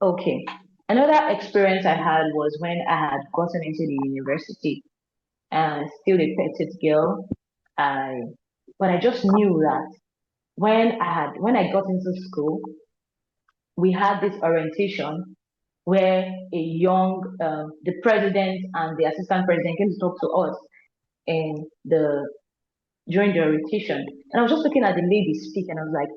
Okay. Another experience I had was when I had gotten into the university and still a petite girl. I, but I just knew that when I got into school, we had this orientation where the president and the assistant president came to talk to us in the during the orientation. And I was just looking at the lady speak and I was like,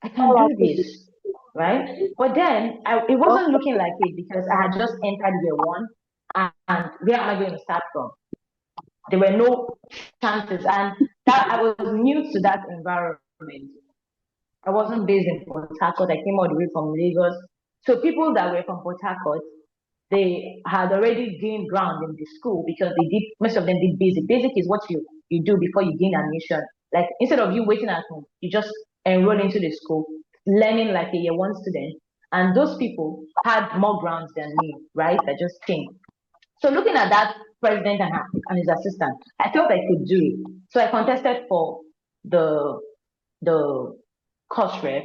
I can All I do could do. this, right? But then it wasn't looking like it because I had just entered year one and where am I going to start from? There were no chances. And that I was new to that environment. I wasn't based in Port Harcourt. I came all the way from Lagos. So people that were from Port Harcourt, they had already gained ground in the school because most of them did basic. Basic is what you do before you gain admission. Like instead of you waiting at home, you just enroll into the school, learning like a year one student. And those people had more grounds than me, right? That just came. So looking at that president and his assistant, I felt I could do it. So I contested for the the course rep,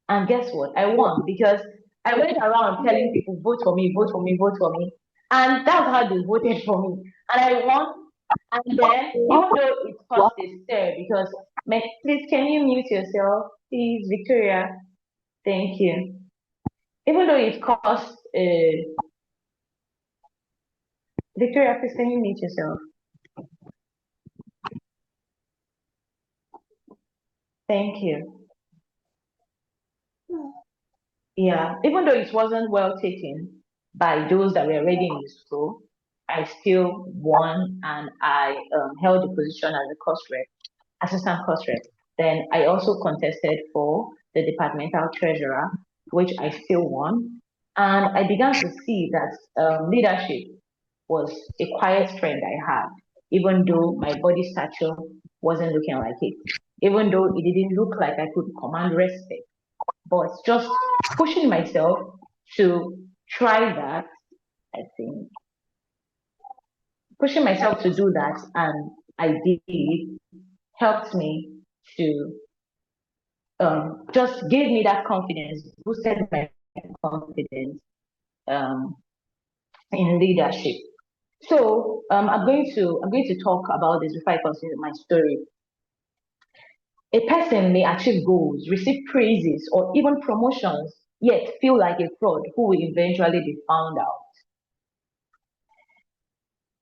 and guess what? I won because I went around telling people, vote for me, vote for me, vote for me. And that's how they voted for me. And I won. And then, even though it caused a stir, because, please, can you mute yourself? Please, Victoria. Thank you. Even though it caused, Victoria, please, can you mute yourself? Thank you. Yeah, even though it wasn't well taken by those that were already in the school, I still won and I held the position as a course rep, assistant course rep. Then I also contested for the departmental treasurer, which I still won. And I began to see that leadership was a quiet strength I had, even though my body stature wasn't looking like it, even though it didn't look like I could command respect, but just pushing myself to try that, I think, pushing myself to do that, and I did, helped me to just gave me that confidence, boosted my confidence um, in leadership. So I'm going to talk about this before I continue my story. A person may achieve goals, receive praises, or even promotions, yet feel like a fraud who will eventually be found out.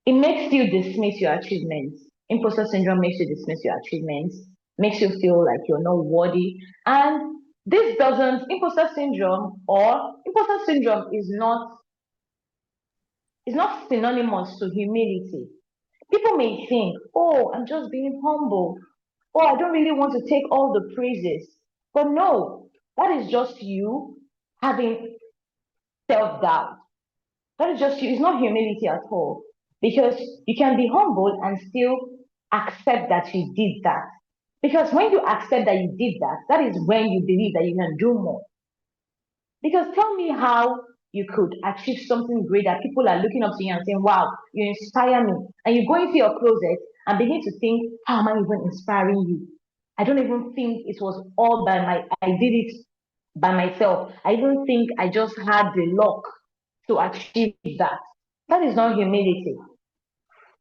It makes you dismiss your achievements. Imposter syndrome makes you dismiss your achievements, makes you feel like you're not worthy. And this doesn't, imposter syndrome is not synonymous to humility. People may think, oh, I'm just being humble. Oh, I don't really want to take all the praises. But no, that is just you having self-doubt. That is just you. It's not humility at all. Because you can be humble and still accept that you did that. Because when you accept that you did that, that is when you believe that you can do more. Because tell me how you could achieve something great that people are looking up to you and saying, wow, you inspire me. And you go into your closet and begin to think, how am I even inspiring you? I don't even think it was I did it by myself. I don't think I just had the luck to achieve that. That is not humility.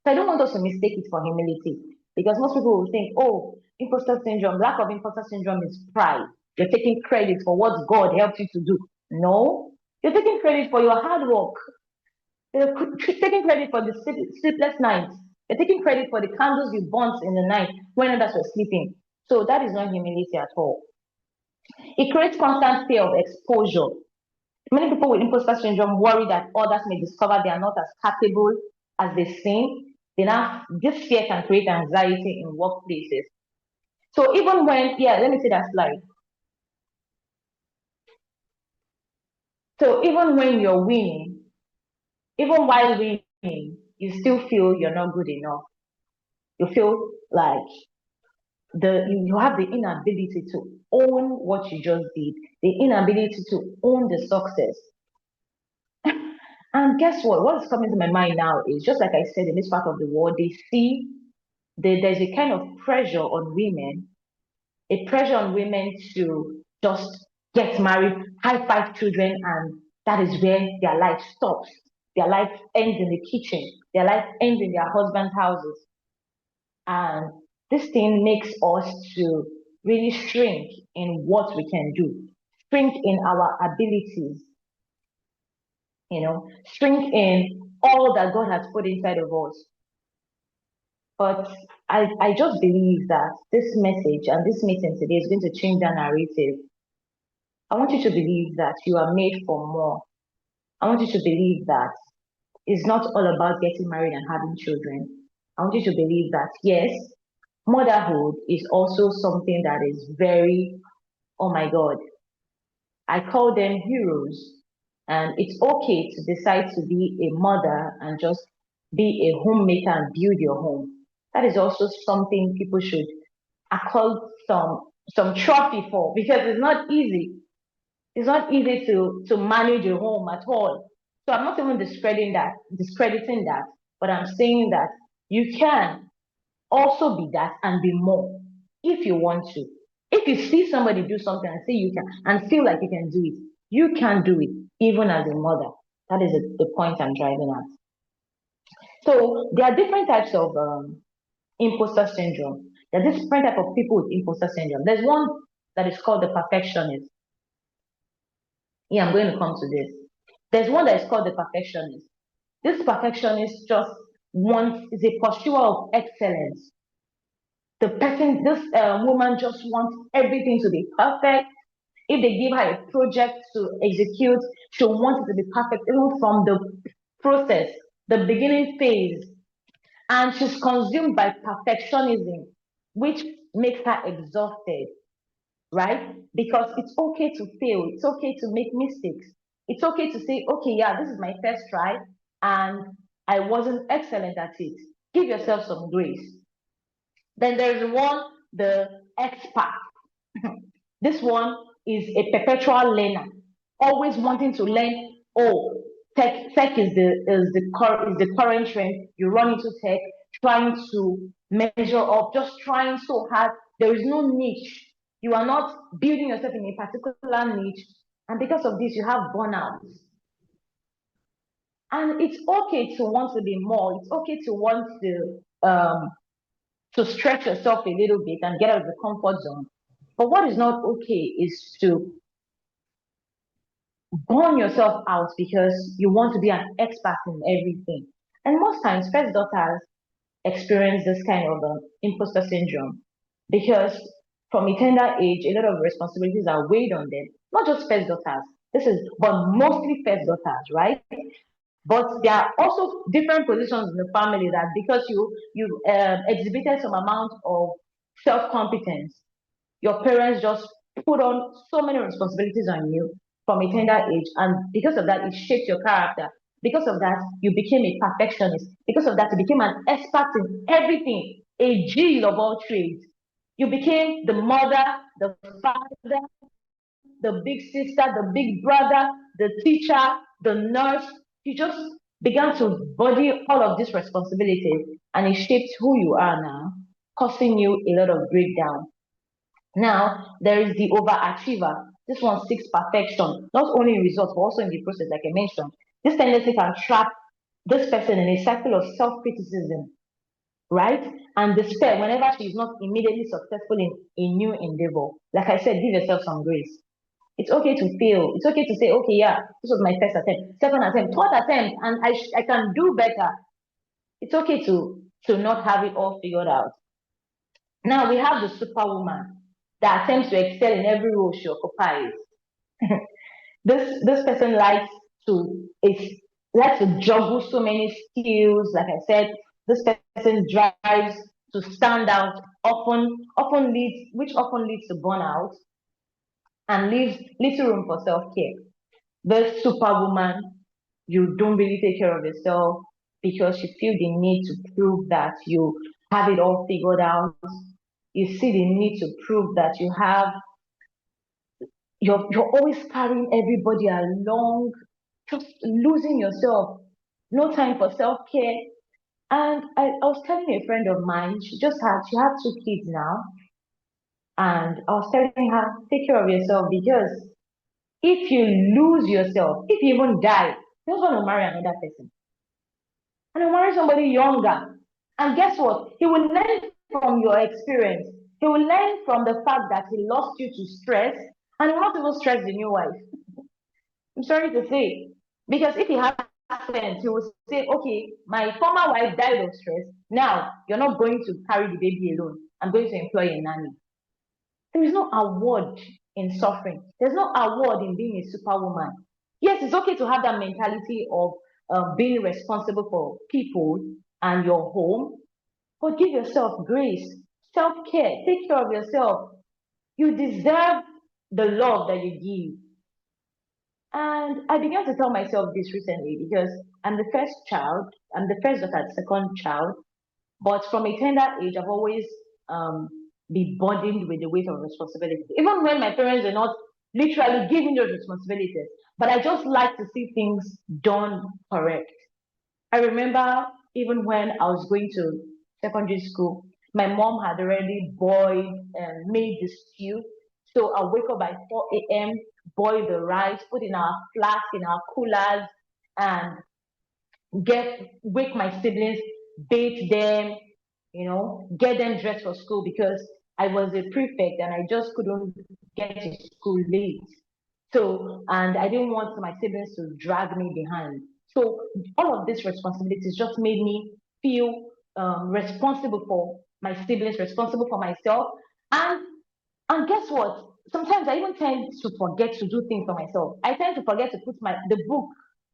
So I don't want us to mistake it for humility because most people will think, oh, imposter syndrome, lack of imposter syndrome is pride. You're taking credit for what God helped you to do. No, you're taking credit for your hard work. You're taking credit for the sleepless nights. You're taking credit for the candles you burnt in the night when others were sleeping. So that is not humility at all. It creates constant fear of exposure. Many people with imposter syndrome worry that others may discover they are not as capable as they seem. This fear can create anxiety in workplaces. So even when, yeah, let me see that slide. So even when you're winning, even while winning, you still feel you're not good enough. You feel like you have the inability to own what you just did, the inability to own the success. And guess what? What is coming to my mind now is just like I said, in this part of the world, they see there's a kind of pressure on women, a pressure on women to just get married high five children, and that is where their life stops. Their life ends in the kitchen. Their life ends in their husband's houses. And this thing makes us to really shrink in what we can do, shrink in our abilities, shrink in all that God has put inside of us. But I just believe that this message and this meeting today is going to change that narrative. I want you to believe that you are made for more. I want you to believe that it's not all about getting married and having children. I want you to believe that, yes, motherhood is also something that is very, oh my God, I call them heroes. And it's okay to decide to be a mother and just be a homemaker and build your home. That is also something people should accord some trophy for, because it's not easy. It's not easy to manage a home at all. So I'm not even discrediting that, but I'm saying that you can also be that and be more if you want to. If you see somebody do something and say you can and feel like you can do it, you can do it even as a mother. That is the point I'm driving at. So there are different types of imposter syndrome. There are different type of people with imposter syndrome. There's one that is called the perfectionist. Yeah, I'm going to come to this. There's one that is called the perfectionist. This perfectionist just is a pursuer of excellence. This woman just wants everything to be perfect. If they give her a project to execute, she'll want it to be perfect, even from the process, the beginning phase. And she's consumed by perfectionism, which makes her exhausted, right? Because it's okay to fail, it's okay to make mistakes, it's okay to say, okay, yeah, this is my first try, and I wasn't excellent at it. Give yourself some grace. Then there's one, the expert. This one is a perpetual learner, always wanting to learn. Oh, tech is the current trend. You run into tech, trying to measure up, just trying so hard. There is no niche. You are not building yourself in a particular niche, and because of this, you have burnout. And it's okay to want to be more. It's okay to want to stretch yourself a little bit and get out of the comfort zone. But what is not okay is to burn yourself out because you want to be an expert in everything. And most times, first daughters experience this kind of imposter syndrome because from a tender age, a lot of responsibilities are weighed on them. Not just first daughters. But mostly first daughters, right? But there are also different positions in the family that because you exhibited some amount of self competence, your parents just put on so many responsibilities on you from a tender age, and because of that, it shaped your character. Because of that, you became a perfectionist. Because of that, you became an expert in everything, a Jill of all trades. You became the mother, the father, the big sister, the big brother, the teacher, the nurse. You just began to body all of these responsibilities, and it shaped who you are now, causing you a lot of breakdown. Now, there is the overachiever. This one seeks perfection, not only in results, but also in the process, like I mentioned. This tendency can trap this person in a cycle of self criticism, right? And despair whenever she is not immediately successful in a new endeavor. Like I said, give yourself some grace. It's okay to fail. It's okay to say, okay, yeah, this was my first attempt, second attempt, third attempt, and I can do better. It's okay to not have it all figured out. Now we have the superwoman that attempts to excel in every role she occupies. This person is likes to juggle so many skills. Like I said, this person drives to stand out, often leads to burnout and leaves little room for self-care. This superwoman, you don't really take care of yourself because you feel the need to prove that you have it all figured out. You see the need to prove that you're always carrying everybody along, just losing yourself, no time for self-care. And I was telling a friend of mine, she had two kids now, and I was telling her, take care of yourself because If you lose yourself, if you even die, you don't want to marry another person. And you marry somebody younger. And guess what? He will learn from your experience. He will learn from the fact that he lost you to stress, and he will not even stress the new wife. I'm sorry to say. Because if he has sense, he will say, okay, my former wife died of stress. Now you're not going to carry the baby alone. I'm going to employ a nanny. There is no award in suffering. There's no award in being a superwoman. Yes, it's okay to have that mentality of being responsible for people and your home, but give yourself grace, self care, take care of yourself. You deserve the love that you give. And I began to tell myself this recently because I'm the first child, I'm the first daughter, second child, but from a tender age, I've always um, been burdened with the weight of responsibility. Even when my parents are not literally giving those responsibilities, but I just like to see things done correct. I remember even when I was going to secondary school, my mom had already boiled and made the stew. So I wake up by 4 a.m., boil the rice, put in our flask, in our coolers, and wake my siblings, bathe them, get them dressed for school because I was a prefect and I just couldn't get to school late. So, and I didn't want my siblings to drag me behind. So, all of these responsibilities just made me feel responsible for my siblings, responsible for myself, and and guess what? Sometimes I even tend to forget to do things for myself. I tend to forget to put the book,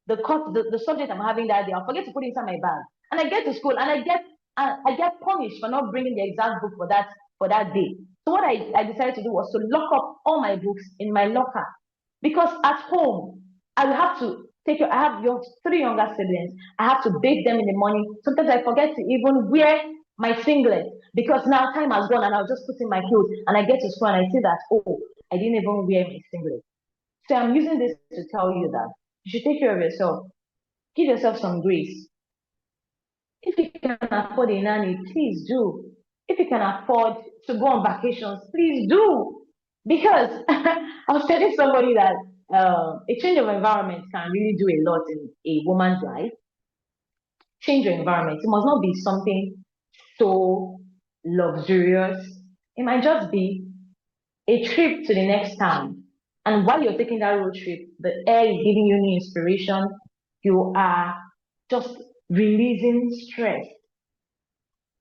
the subject I'm having that day. I'll forget to put it inside my bag, and I get to school and I get punished for not bringing the exact book for that day. So what I decided to do was to lock up all my books in my locker because at home I will have to take care. I have three younger siblings. I have to bathe them in the morning. Sometimes I forget to even wear my singlet because now time has gone and I'll just put in my clothes and I get to school and I see that, oh, I didn't even wear my singlet. So I'm using this to tell you that you should take care of yourself. Give yourself some grace. If you can afford a nanny, please do. If you can afford to go on vacations, please do. Because I was telling somebody that a change of environment can really do a lot in a woman's life. Change your environment. It must not be something so luxurious. It might just be a trip to the next town. And while you're taking that road trip, the air is giving you new inspiration. You are just releasing stress.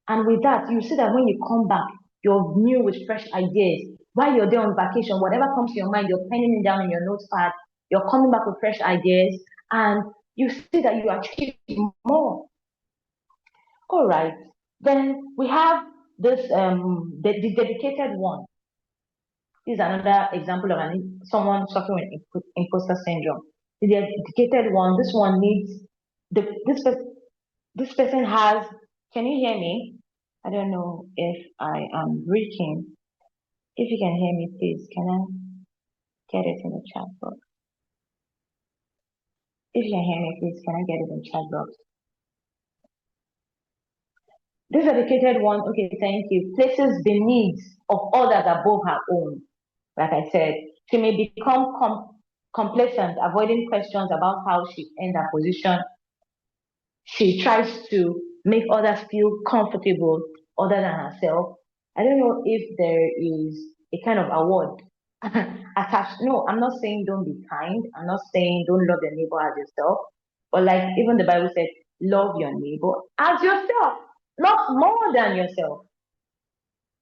And with that, you see that when you come back, you're new with fresh ideas. While you're there on vacation, whatever comes to your mind, you're penning it down in your notepad. You're coming back with fresh ideas, and you see that you achieve more. All right. Then we have this the dedicated one. This is another example of someone suffering with imposter syndrome. The dedicated one. This one needs the this person has. Can you hear me? I don't know if I am breaking. If you can hear me, please, can I get it in the chat box? If you can hear me, please, can I get it in the chat box? This dedicated one, okay, thank you, places the needs of others above her own. Like I said, she may become complacent, avoiding questions about how she earned her position. She tries to make others feel comfortable other than herself. I don't know if there is a kind of award attached. No, I'm not saying don't be kind. I'm not saying don't love your neighbor as yourself. But like even the Bible said, love your neighbor as yourself, not more than yourself,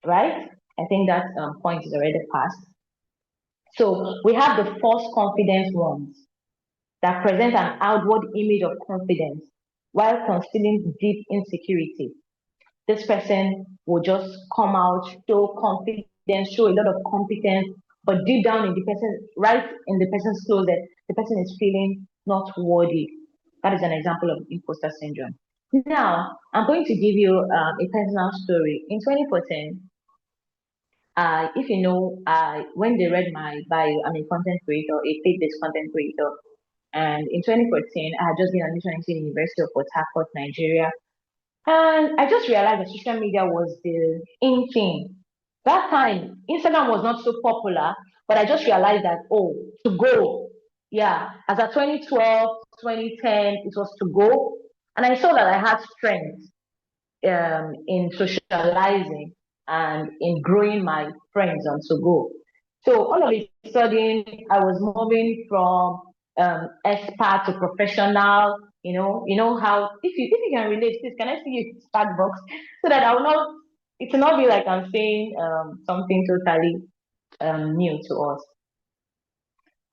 right? I think that point is already passed. So we have the false confidence ones that present an outward image of confidence while concealing deep insecurity. This person will just come out, show confidence, show a lot of competence, but deep down in the person, right in the person's closet, the person is feeling not worthy. That is an example of imposter syndrome. Now, I'm going to give you a personal story. In 2014, if you know, when they read my bio, I'm a content creator, a faith-based content creator. And in 2014, I had just been admitted into the University of Port Harcourt, Nigeria. And I just realized that social media was the in thing. That time, Instagram was not so popular, But I just realized that, oh, to go. Yeah, as at 2012, 2010, it was to go. And I saw that I had strength in socializing and in growing my friends on to go. So all of a sudden, I was moving from expert to professional. You know how if you can relate, please can I see you start box so that I will not. It will not be like I'm saying something totally new to us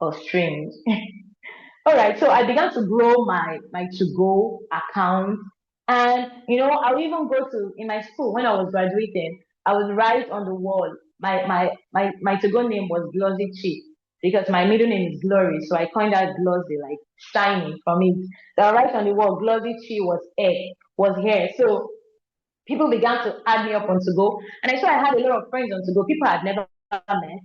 or strange. All right, so I began to grow my to go account, and I would even go to in my school when I was graduating. I would write on the wall. My to go name was Glossy Chi because my middle name is Glory, so I coined that Glossy, like shiny from it. So I write on the wall. Glossy Chi was hair. So people began to add me up on to go, and I saw I had a lot of friends on to go. People I had never met,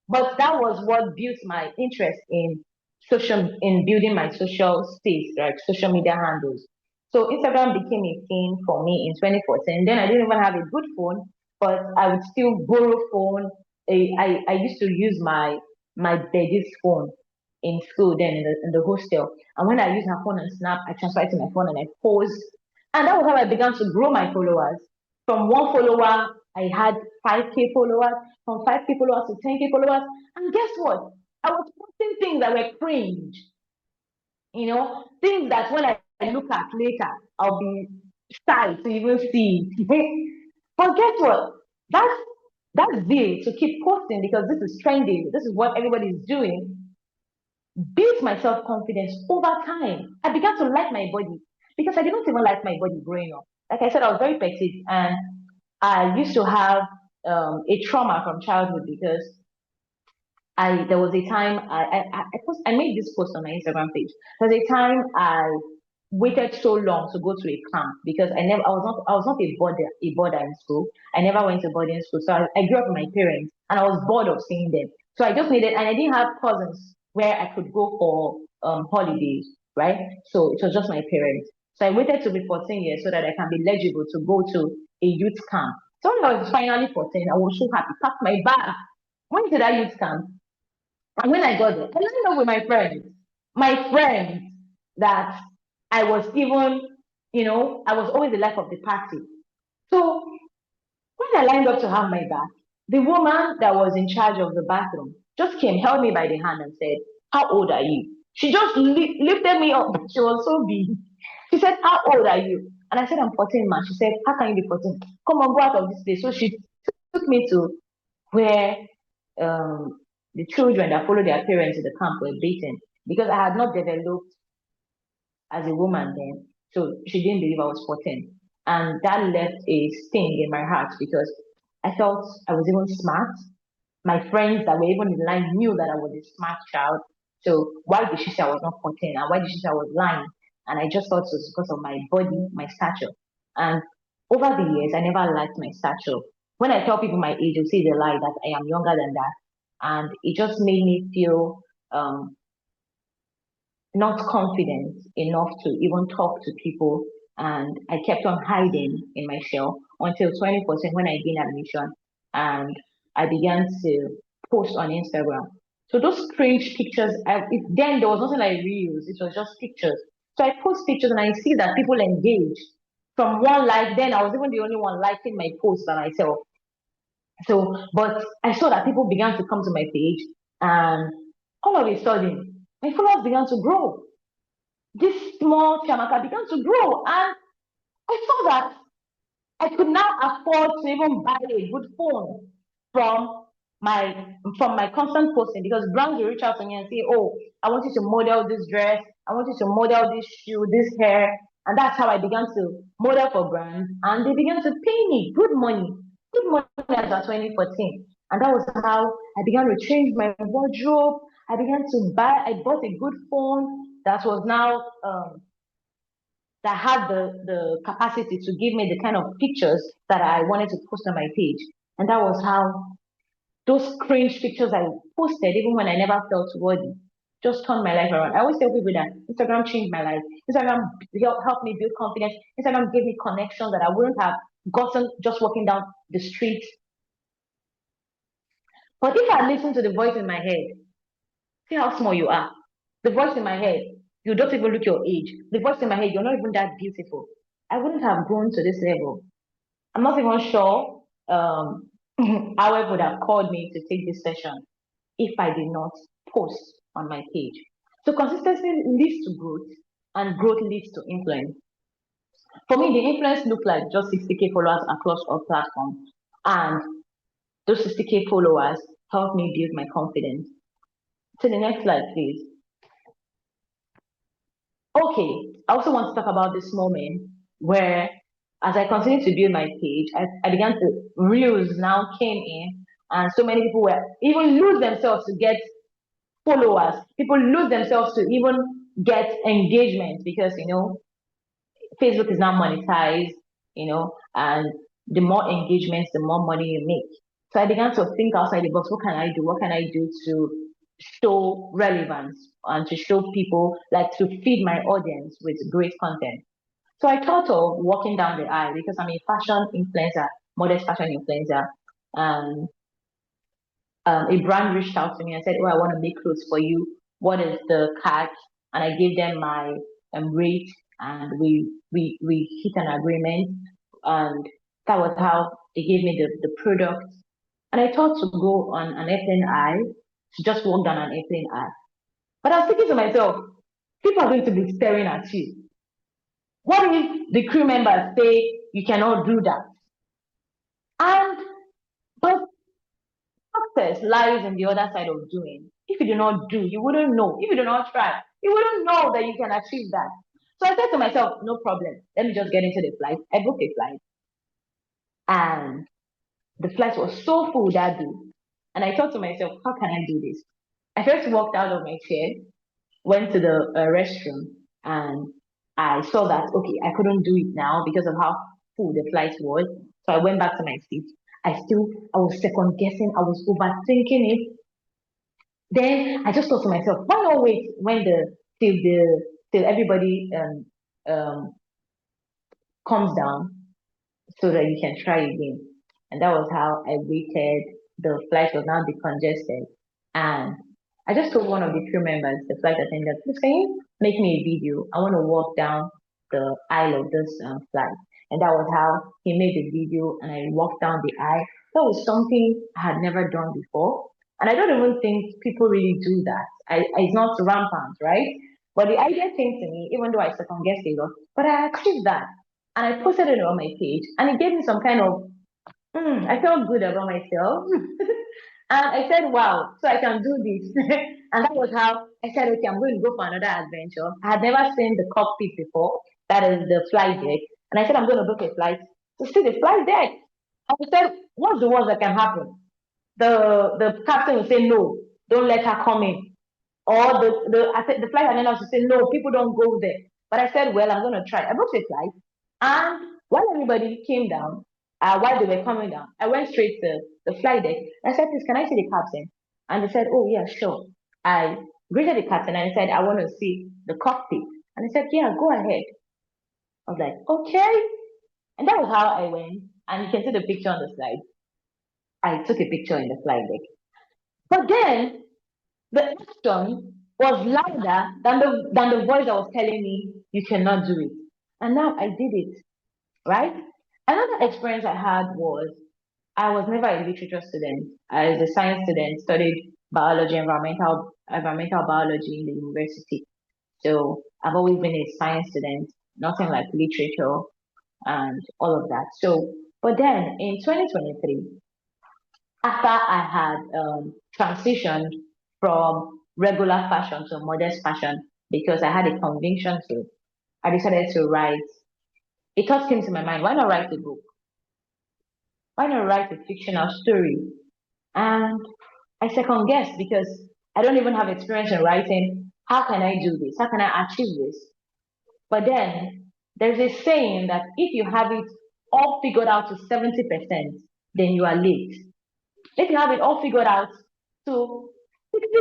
but that was what built my interest in building my social space, like social media handles. So Instagram became a thing for me in 2014. Then I didn't even have a good phone, but I would still borrow phone. I used to use my daddy's phone in school then in the hostel. And when I use her phone and snap, I transfer it to my phone and I post. And that was how I began to grow my followers. From one follower, I had 5K followers. From 5K followers to 10K followers. And guess what? I was posting things that were cringe, things that when I look at later, I'll be shy to even see. But guess what? That's that's zeal to keep posting because this is trending. This is what everybody is doing. Built my self confidence over time. I began to like my body because I didn't even like my body growing up. Like I said, I was very petite, and I used to have a trauma from childhood because I there was a time I made this post on my Instagram page. There was a time I waited so long to go to a camp because I was not a boarder in school. I never went to boarding school. So I grew up with my parents and I was bored of seeing them. So I just needed and I didn't have cousins where I could go for holidays, right? So it was just my parents. So I waited to be 14 years so that I can be eligible to go to a youth camp. So when I was finally 14, I was so happy, packed my bag, went to that youth camp, and when I got there, I lined up with my friends that I was even, I was always the life of the party. So when I lined up to have my bath, the woman that was in charge of the bathroom just came, held me by the hand, and said, "How old are you?" She just lifted me up. She was so big. She said, "How old are you?" And I said, "I'm 14, man." She said, "How can you be 14? Come on, go out of this place." So she took me to where um, the children that follow their parents to the camp were beaten because I had not developed as a woman then. So she didn't believe I was 14. And that left a sting in my heart because I felt I was even smart. My friends that were even in line knew that I was a smart child. So why did she say I was not 14? And why did she say I was lying? And I just thought it was because of my body, my stature. And over the years, I never liked my stature. When I tell people my age, they'll say they lie that I am younger than that. And it just made me feel not confident enough to even talk to people. And I kept on hiding in my shell until 20% when I gained admission and I began to post on Instagram. So those cringe pictures, then there was nothing like reels, it was just pictures. So I post pictures and I see that people engage from one like, then I was even the only one liking my post by myself. So, but I saw that people began to come to my page and all of a sudden, my followers began to grow. This small Chiamaka began to grow, and I saw that I could now afford to even buy a good phone from my constant posting because brands will reach out to me and say, "Oh, I want you to model this dress, I want you to model this shoe, this hair," and that's how I began to model for brands, and they began to pay me good money as of 2014, and that was how I began to change my wardrobe. I bought a good phone that was now that had the capacity to give me the kind of pictures that I wanted to post on my page. And that was how those cringe pictures I posted, even when I never felt worthy, just turned my life around. I always tell people that Instagram changed my life. Instagram helped me build confidence. Instagram gave me connections that I wouldn't have gotten just walking down the street But if I listen to the voice in my head, see how small you are. The voice in my head, you don't even look your age. The voice in my head, you're not even that beautiful. I wouldn't have grown to this level. I'm not even sure AWEP would have called me to take this session if I did not post on my page. So consistency leads to growth, and growth leads to influence. For me, the influence looked like just 60K followers across all platforms, and those 60K followers helped me build my confidence. To the next slide, please. Okay, I also want to talk about this moment where, as I continued to build my page, I began to, reels now came in, and so many people were even lose themselves to get followers. People lose themselves to even get engagement because, Facebook is now monetized, and the more engagements, the more money you make. So I began to think outside the box. What can I do? What can I do to show relevance and to show people, like to feed my audience with great content? So I thought of walking down the aisle because I'm a fashion influencer, modest fashion influencer. Um, a brand reached out to me and said, "Oh, I want to make clothes for you. What is the catch?" And I gave them my rate, and we hit an agreement, and that was how they gave me the product. And I thought to go on an airplane aisle, to just walk down an airplane aisle. But I was thinking to myself, people are going to be staring at you. What if the crew members say you cannot do that? And but success lies in the other side of doing. If you do not do, you wouldn't know. If you do not try, you wouldn't know that you can achieve that. So I said to myself, no problem. Let me just get into the flight. I booked a flight, and the flight was so full that day. And I thought to myself, how can I do this? I first walked out of my chair, went to the restroom, and I saw that, okay, I couldn't do it now because of how full the flight was. So I went back to my seat. I was second guessing, I was overthinking it. Then I just thought to myself, why not wait when till everybody comes down so that you can try again. And that was how I waited. The flight was now decongested. And I just told one of the crew members, the flight attendant, please can you make me a video? I want to walk down the aisle of this flight. And that was how he made the video, and I walked down the aisle. That was something I had never done before. And I don't even think people really do that. It's not rampant, right? But the idea came to me, even though I second guessed it, but I achieved that. And I posted it on my page, and it gave me some kind of, I felt good about myself. And I said, wow, so I can do this. And that was how I said, okay, I'm going to go for another adventure. I had never seen the cockpit before, that is the flight deck. And I said, I'm going to book a flight to see the flight deck. And I said, what's the worst that can happen? The captain will say, no, don't let her come in. Or the flight attendant will say, no, people don't go there. But I said, well, I'm going to try. I booked a flight. And while everybody came down, while they were coming down, I went straight to the flight deck. I said, please, can I see the captain? And they said, oh, yeah, sure. I greeted the captain and I said, I want to see the cockpit. And he said, yeah, go ahead. I was like, okay. And that was how I went. And you can see the picture on the slide. I took a picture in the flight deck. But then the action was louder than the voice that was telling me you cannot do it. And now I did it, right? Another experience I had was I was never a literature student. I was a science student, studied biology, environmental biology in the university. So I've always been a science student, nothing like literature and all of that. So, but then in 2023, after I had transitioned from regular fashion to modest fashion because I had a conviction to, I decided to write. A thought came to my mind: why not write a book? Why not write a fictional story? And I second guessed because I don't even have experience in writing. How can I do this? How can I achieve this? But then there's a saying that if you have it all figured out to 70%, then you are late. If you have it all figured out to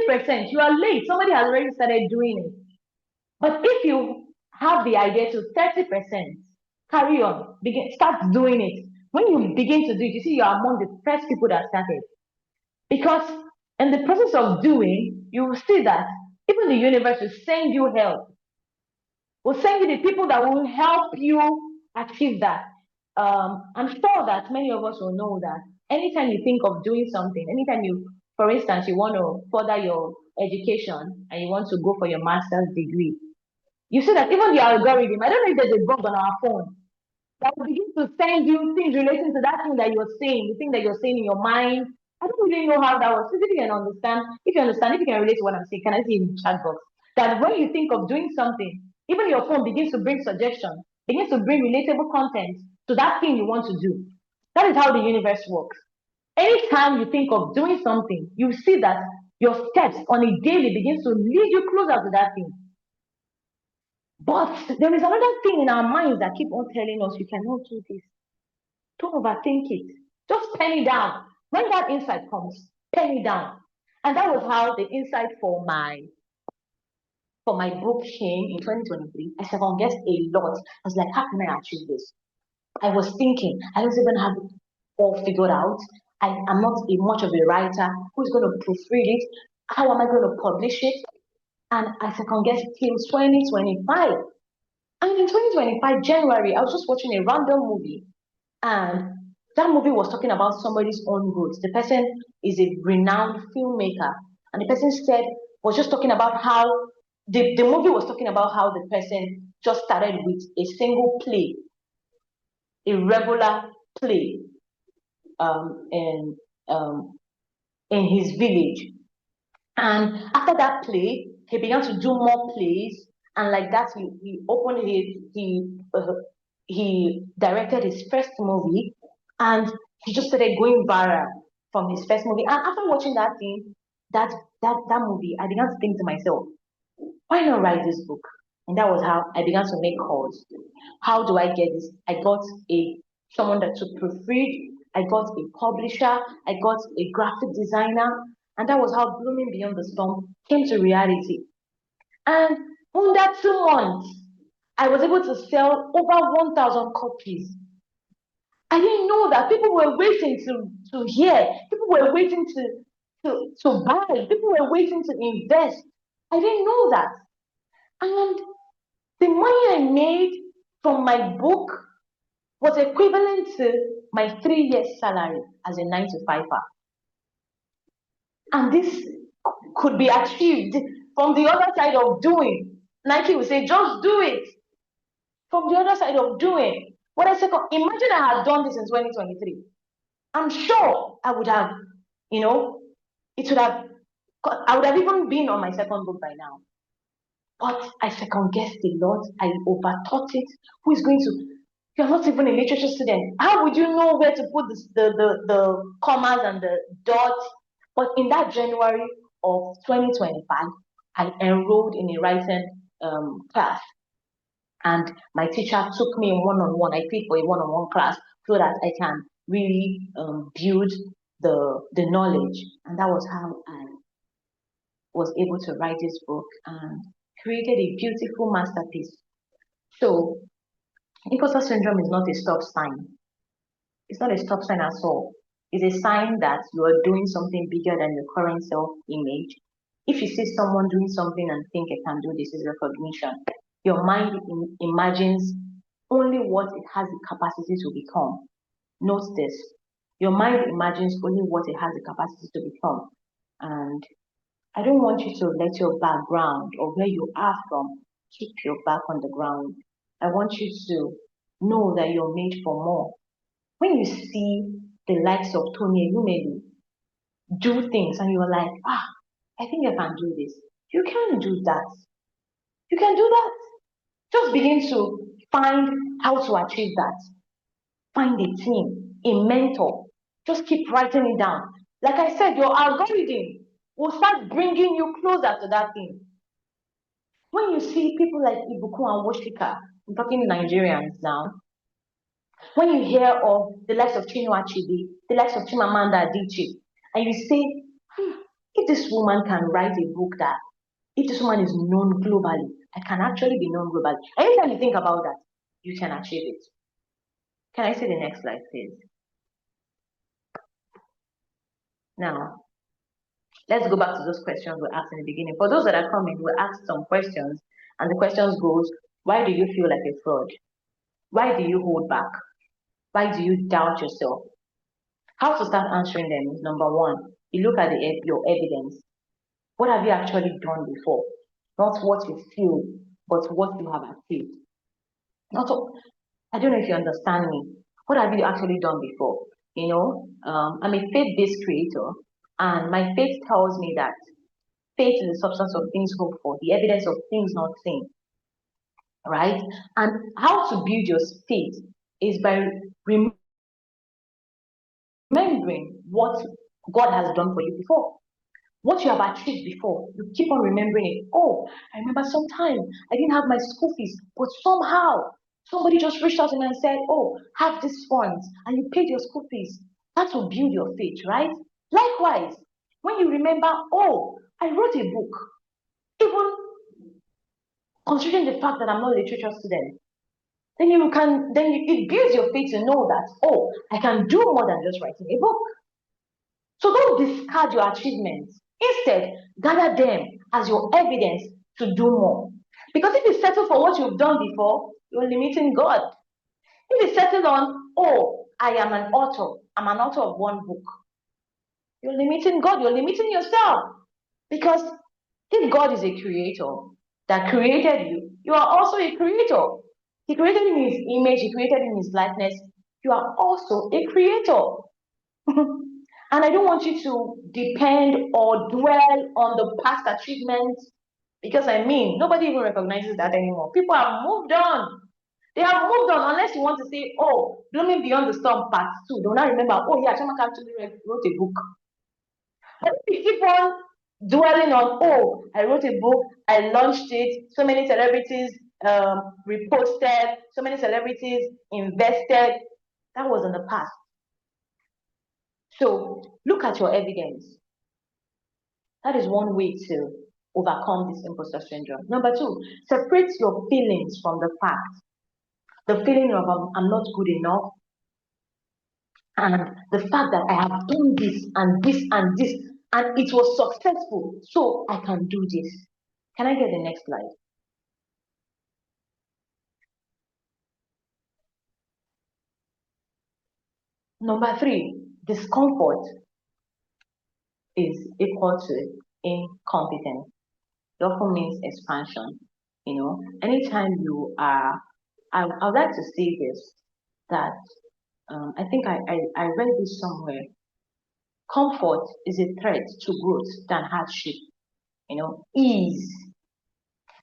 60%, you are late. Somebody has already started doing it. But if you have the idea to 30%, carry on, start doing it. When you begin to do it, you see you're among the first people that started. Because in the process of doing, you will see that even the universe will send you help, will send you the people that will help you achieve that. I'm sure that many of us will know that anytime you think of doing something, anytime you, for instance, you want to further your education and you want to go for your master's degree, you see that even the algorithm, I don't know if there's a bug on our phone that will begin to send you things relating to that thing that you're saying, the thing that you're saying in your mind. I don't really know how that works. If you can understand, if you can relate to what I'm saying, can I see in the chat box? That when you think of doing something, even your phone begins to bring suggestions, begins to bring relatable content to that thing you want to do. That is how the universe works. Anytime you think of doing something, you see that your steps on a daily begins to lead you closer to that thing. But there is another thing in our minds that keep on telling us you cannot do this. Don't overthink it. Just pen it down. When that insight comes, pen it down. And that was how the insight for my book came in 2023. I second guessed a lot. I was like, how can I achieve this? I was thinking, I don't even have it all figured out. I'm not much of a writer. Who's going to proofread it? How am I going to publish it? And I second guessed till 2025. And in 2025, January, I was just watching a random movie, and that movie was talking about somebody's own roots. The person is a renowned filmmaker, and the person was just talking about how the movie was talking about how the person just started with a single play, a regular play, um, in um, in his village. And after that play, he began to do more plays, and like that, he opened he directed his first movie, and he just started going viral from his first movie. And after watching that thing, that movie, I began to think to myself, why not write this book? And that was how I began to make calls. How do I get this? I got a someone that took proofread. I got a publisher. I got a graphic designer, and that was how Blooming Beyond the Storm came to reality. And under 2 months, I was able to sell over 1,000 copies. I didn't know that people were waiting to hear. People were waiting to buy. People were waiting to invest. I didn't know that. And the money I made from my book was equivalent to my 3 years salary as a 9 to 5er. And this could be achieved from the other side of doing. Nike would say, just do it. From the other side of doing. What I said, imagine I had done this in 2023. I'm sure I would have, you know, it would have, I would have even been on my second book by now. But I second guessed a lot. I overthought it. Who is going to? You're not even a literature student. How would you know where to put the commas and the dots? But in that January of 2025, I enrolled in a writing class, and my teacher took me one-on-one. I paid for a one-on-one class so that I can really build the knowledge, and that was how I was able to write this book and created a beautiful masterpiece. So, imposter syndrome is not a stop sign. It's not a stop sign at all. It's a sign that you are doing something bigger than your current self image. If you see someone doing something and think I can do this, is recognition. Your mind imagines only what it has the capacity to become. Note this. Your mind imagines only what it has the capacity to become. And I don't want you to let your background or where you are from keep your back on the ground. I want you to know that you're made for more. When you see the likes of Tony Elumelu do things and you're like, I think I can do this. You can do that. You can do that. Just begin to find how to achieve that. Find a team, a mentor. Just keep writing it down. Like I said, your algorithm will start bringing you closer to that thing. When you see people like Ibuku and Woshika, I'm talking Nigerians now, when you hear of the likes of Chinua Achebe, the likes of Chimamanda Adichie, and you say, if this woman can write a book that, if this woman is known globally, I can actually be known globally. Anytime you think about that, you can achieve it. Can I see the next slide, please? Now, Let's go back to those questions we asked in the beginning. For those that are coming, we'll ask some questions, and the questions goes, why do you feel like a fraud? Why do you hold back? Why do you doubt yourself? How to start answering them is number one, you look at your evidence. What have you actually done before? Not what you feel, but what you have achieved. Not, I don't know if you understand me. What have you actually done before? I'm a faith-based creator, and my faith tells me that faith is the substance of things hoped for, the evidence of things not seen, right? And how to build your faith is by remembering what God has done for you before. What you have achieved before, you keep on remembering it. Oh, I remember sometime I didn't have my school fees, but somehow somebody just reached out to me and said, oh, have these funds, and you paid your school fees. That will build your faith, right? Likewise, when you remember, oh, I wrote a book, even considering the fact that I'm not a literature student, it builds your faith to know that, oh, I can do more than just writing a book. So don't discard your achievements. Instead, gather them as your evidence to do more. Because if you settle for what you've done before, you're limiting God. If you settle on, oh, I am an author, I'm an author of one book, you're limiting God, you're limiting yourself. Because if God is a creator that created you, you are also a creator. He created you in his image, he created you in his likeness. You are also a creator. And I don't want you to depend or dwell on the past achievements, because nobody even recognizes that anymore. People have moved on. They have moved on, unless you want to say, oh, Blooming Beyond the Storm Part 2. They will not remember, oh yeah, Chamaka actually wrote a book. But if you keep on dwelling on, oh, I wrote a book, I launched it, so many celebrities reposted, so many celebrities invested, that was in the past. So look at your evidence. That is one way to overcome this imposter syndrome. Number two, separate your feelings from the fact. The feeling of I'm not good enough, and the fact that I have done this and this and this, and it was successful, so I can do this. Can I get the next slide? Number three, discomfort is equal to incompetence. It often means expansion. Anytime you are, I would like to say this, that I think I read this somewhere. Comfort is a threat to growth than hardship. Ease.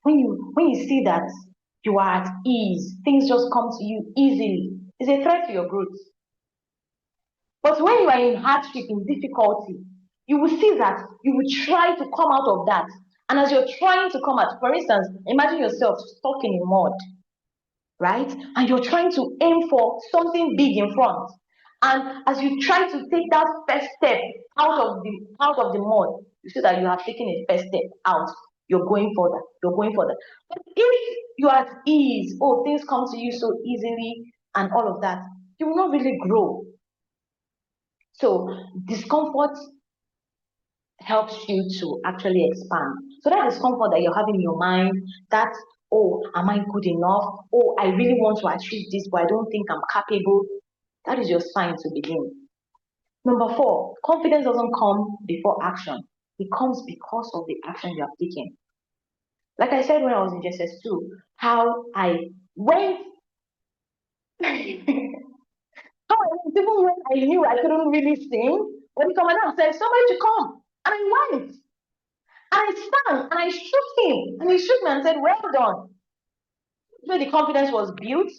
When you see that you are at ease, things just come to you easily, is a threat to your growth. But when you are in hardship, in difficulty, you will see that you will try to come out of that. And as you're trying to come out, for instance, imagine yourself stuck in a mud, right? And you're trying to aim for something big in front. And as you try to take that first step out of the mud, you see that you have taken a first step out. You're going further. You're going further. But if you are at ease, oh, things come to you so easily and all of that, you will not really grow. So discomfort helps you to actually expand. So that discomfort that you're having in your mind, that, oh, am I good enough? Oh, I really want to achieve this, but I don't think I'm capable. That is your sign to begin. Number four, confidence doesn't come before action. It comes because of the action you have taken. Like I said when I was in JSS2, how I went, even when I knew I couldn't really sing, when the commandant said, somebody to come, and I went. And I sang, and I shook him, and he shook me and said, well done. So the confidence was built.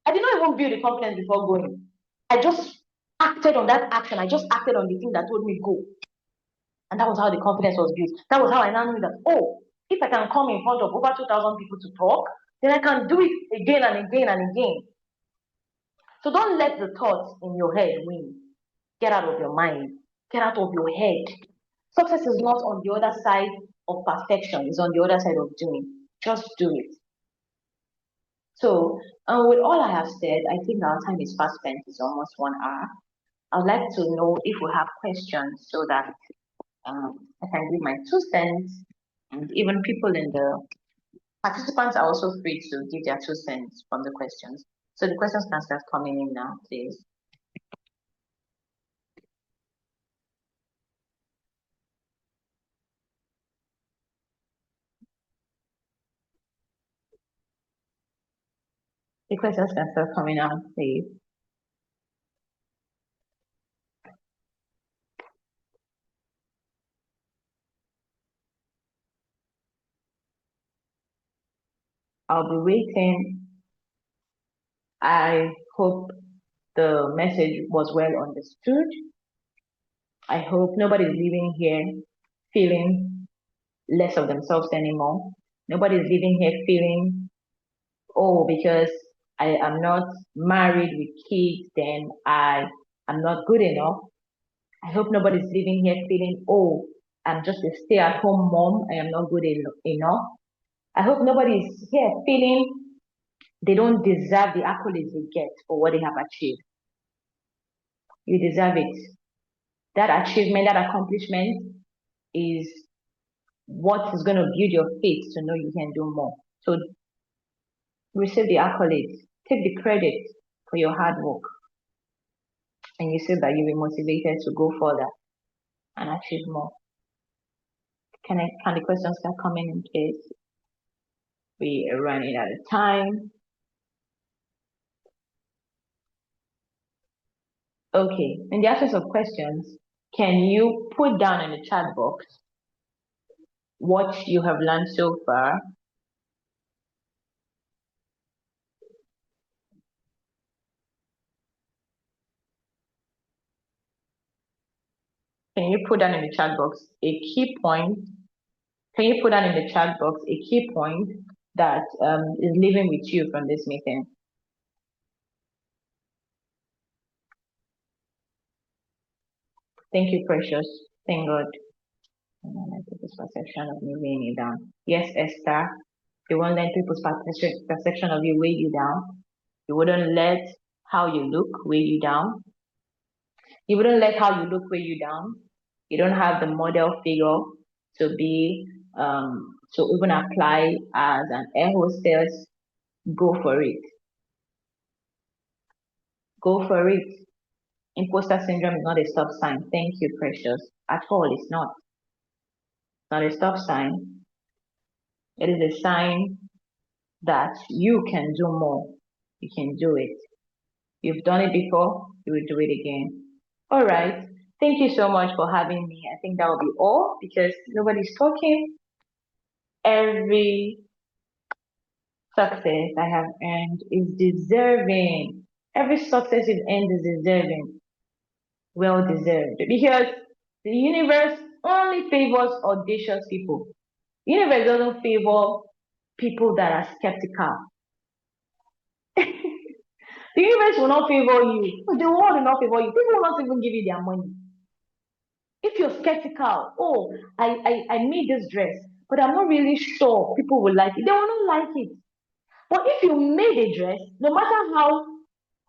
I did not even build the confidence before going. I just acted on that action. I just acted on the thing that told me go. And that was how the confidence was built. That was how I now knew that, oh, if I can come in front of over 2,000 people to talk, then I can do it again and again and again. So don't let the thoughts in your head win. Get out of your mind. Get out of your head. Success is not on the other side of perfection. It's on the other side of doing. Just do it. So, with all I have said, I think our time is fast spent. It's almost 1 hour. I'd like to know if we have questions so that I can give my 2 cents, and even people in the participants are also free to give their 2 cents from the questions. So the questions can start coming in now, please. The questions can start coming out, please. I'll be waiting. I hope the message was well understood. I hope nobody's leaving here feeling less of themselves anymore. Nobody's leaving here feeling, oh, because I am not married with kids, then I am not good enough. I hope nobody's leaving here feeling, oh, I'm just a stay-at-home mom. I am not good enough. I hope nobody's here feeling they don't deserve the accolades they get for what they have achieved. You deserve it. That achievement, that accomplishment is what is going to build your faith to know you can do more. So receive the accolades, take the credit for your hard work, and you see that you'll be motivated to go further and achieve more. Can the questions start coming in, please? We are running out of time. Okay, in the absence of questions, can you put down in the chat box what you have learned so far? Can you put down in the chat box a key point? Can you put down in the chat box a key point that is leaving with you from this meeting? Thank you, Precious. Thank God. I put this perception of me weighing you down. Yes, Esther. You won't let people's perception of you weigh you down. You wouldn't let how you look weigh you down. You wouldn't let how you look weigh you down. You don't have the model figure to be to even apply as an air hostess. Go for it. Go for it. Imposter syndrome is not a stop sign. Thank you, Precious. At all, it's not. It's not a stop sign. It is a sign that you can do more. You can do it. You've done it before, you will do it again. All right. Thank you so much for having me. I think that will be all because nobody's talking. Every success I have earned is deserving. Every success you've earned is deserving. Well deserved. Because the universe only favors audacious people. The universe doesn't favor people that are skeptical. The universe will not favor you. The world will not favor you. People will not even give you their money. If you're skeptical, oh, I made this dress, but I'm not really sure people will like it. They will not like it. But if you made a dress, no matter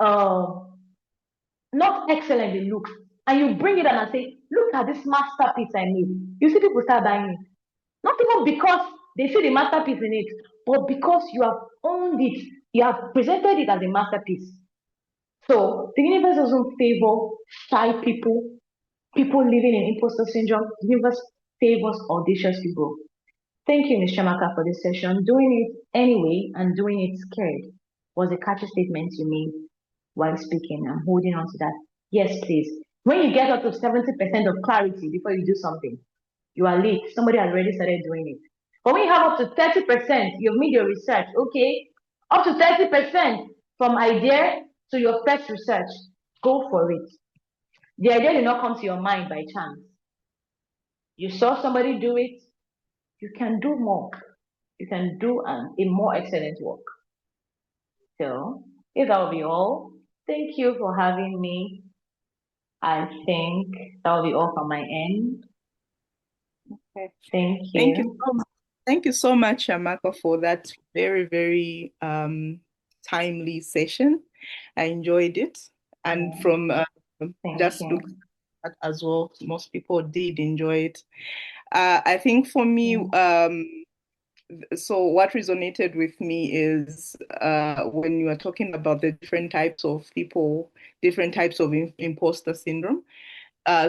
how not excellent it looks, and you bring it out and say, look at this masterpiece I made, you see people start buying it. Not even because they see the masterpiece in it, but because you have owned it, you have presented it as a masterpiece. So the universe doesn't favor shy people living in imposter syndrome. The universe favors audacious people. Thank you, Ms. Shamaka, for this session. Doing it anyway and doing it scared was a catchy statement you made while speaking. I'm holding on to that. Yes, please. When you get up to 70% of clarity before you do something, you are late. Somebody has already started doing it. But when you have up to 30%, you've made your research, okay? Up to 30% from idea to your first research, go for it. The idea did not come to your mind by chance. You saw somebody do it, you can do more. You can do a more excellent work. So, if that will be all, thank you for having me. I think that will be all from my end. Okay. Thank you. Thank you so much. Thank you so much, Shamaka, for that very, very timely session. I enjoyed it. And from just looking that as well. Most people did enjoy it. I think for me, Yeah. so what resonated with me is when you are talking about the different types of people, different types of imposter syndrome.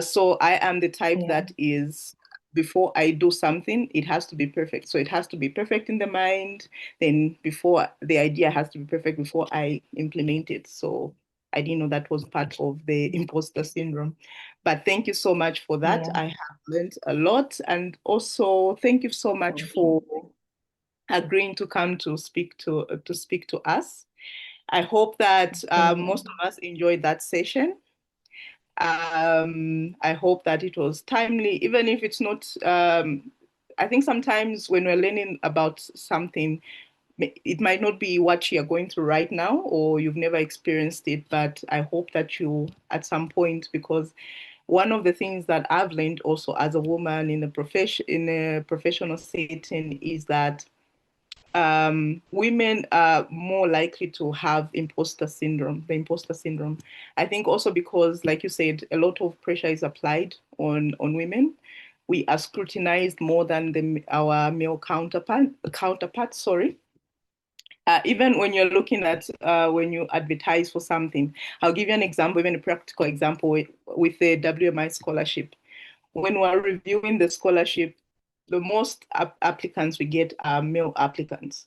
So I am the type Yeah. that is, before I do something, it has to be perfect. So it has to be perfect in the mind. Then before the idea has to be perfect before I implement it. So I didn't know that was part of the imposter syndrome. But thank you so much for that. Yeah. I have learned a lot. And also thank you so much Thank you. for agreeing to come to speak to us. I hope that most Same of us enjoyed that session. I hope that it was timely, even if it's not. I think sometimes when we're learning about something, it might not be what you're going through right now, or you've never experienced it. But I hope that you, at some point, because one of the things that I've learned also as a woman in a professional setting is that women are more likely to have the imposter syndrome. I think also because, like you said, a lot of pressure is applied on women. We are scrutinized more than our male counterparts. Sorry. Even when you're looking at when you advertise for something, I'll give you an example, even a practical example with the WMI scholarship. When we're reviewing the scholarship, the most applicants we get are male applicants.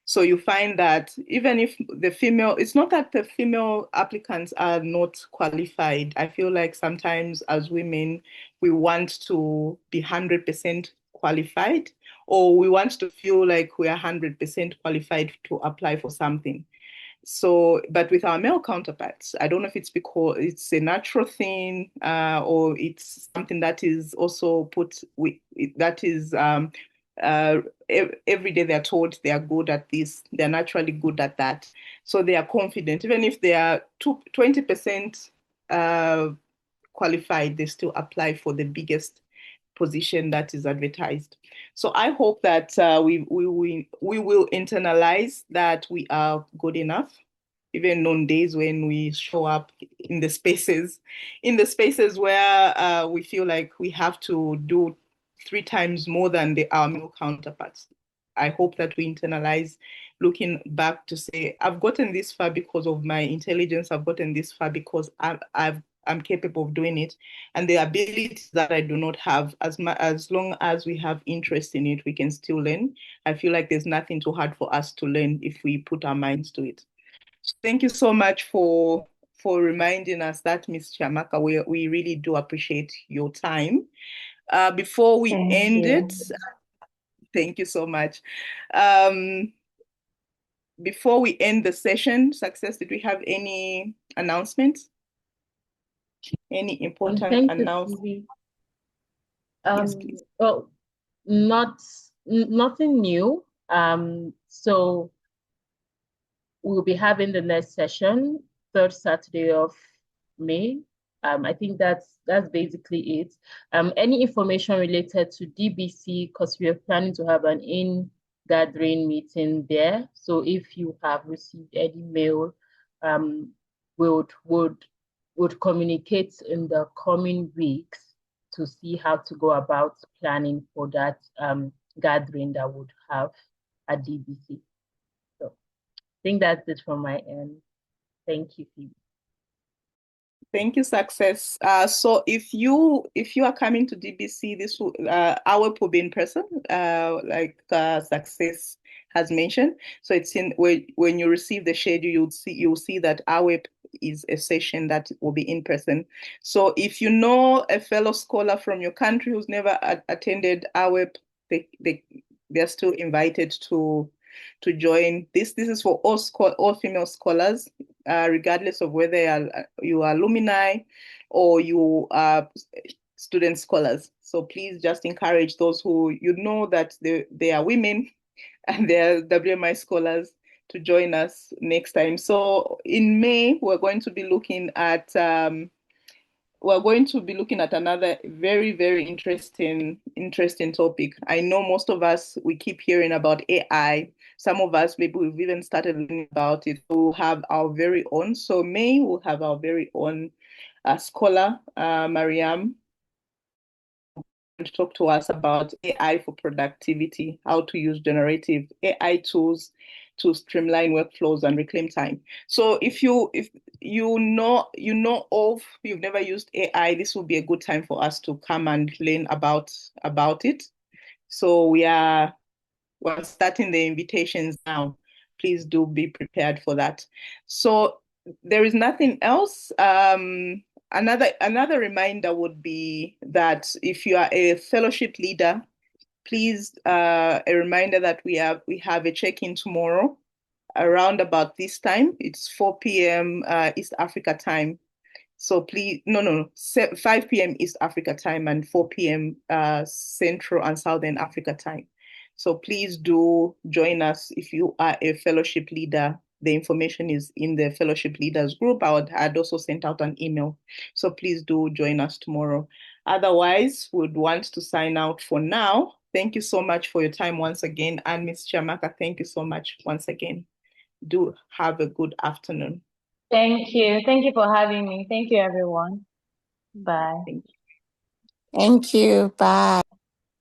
So you find that even if it's not that the female applicants are not qualified. I feel like sometimes as women, we want to be 100% qualified, or we want to feel like we are 100% qualified to apply for something. So, but with our male counterparts, I don't know if it's because it's a natural thing, or it's something that is also that is uh, every day they're told they are good at this, they're naturally good at that. So they are confident, even if they are 20% qualified, they still apply for the biggest position that is advertised. So I hope that we will internalize that we are good enough, even on days when we show up in the spaces where we feel like we have to do three times more than our male counterparts. I hope that we internalize looking back to say, I've gotten this far because of my intelligence. I've gotten this far because I'm capable of doing it. And the abilities that I do not have, as long as we have interest in it, we can still learn. I feel like there's nothing too hard for us to learn if we put our minds to it. So thank you so much for reminding us that, Miss Chiamaka. We really do appreciate your time. Before we Thank end you. it, thank you so much. Um, Before we end the session, Success, did we have any announcements? Any important Thank you, announcements? Phoebe. Yes, please. Well, nothing new. So we'll be having the next session, third Saturday of May. I think that's basically it. Any information related to DBC, because we are planning to have an in-gathering meeting there. So if you have received any mail, um, we would communicate in the coming weeks to see how to go about planning for that gathering that would have at DBC. So I think that's it from my end. Thank you, Phoebe. Thank you, Success. So if you are coming to DBC, our will be in person, like Success has mentioned. So it's in when you receive the schedule, you'll see that AWEP is a session that will be in person. So if you know a fellow scholar from your country who's never attended AWEP, they're still invited to join. This is for all female scholars, regardless of whether you are alumni or you are student scholars. So please just encourage those who you know that they are women and they're WMI scholars to join us next time. So in May, we're going to be looking at another very, very interesting topic. I know most of us, we keep hearing about AI. Some of us, maybe we've even started learning about it. We'll have our very own. So May, we'll have our very own scholar, Mariam, to talk to us about AI for productivity, how to use generative AI tools to streamline workflows and reclaim time. So if you've never used AI, this will be a good time for us to come and learn about it. So we're starting the invitations now. Please do be prepared for that. So there is nothing else. Another reminder would be that if you are a fellowship leader, please a reminder that we have a check-in tomorrow around about this time. It's 4 p.m. East Africa time. So please, no, 5 p.m. East Africa time and 4 p.m. Central and Southern Africa time. So please do join us if you are a fellowship leader. The information is in the fellowship leaders group. I'd also sent out an email. So please do join us tomorrow. Otherwise, we'd want to sign out for now. Thank you so much for your time once again. And Ms. Chiamaka, thank you so much once again. Do have a good afternoon. Thank you. Thank you for having me. Thank you, everyone. Bye. Thank you. Thank you. Bye.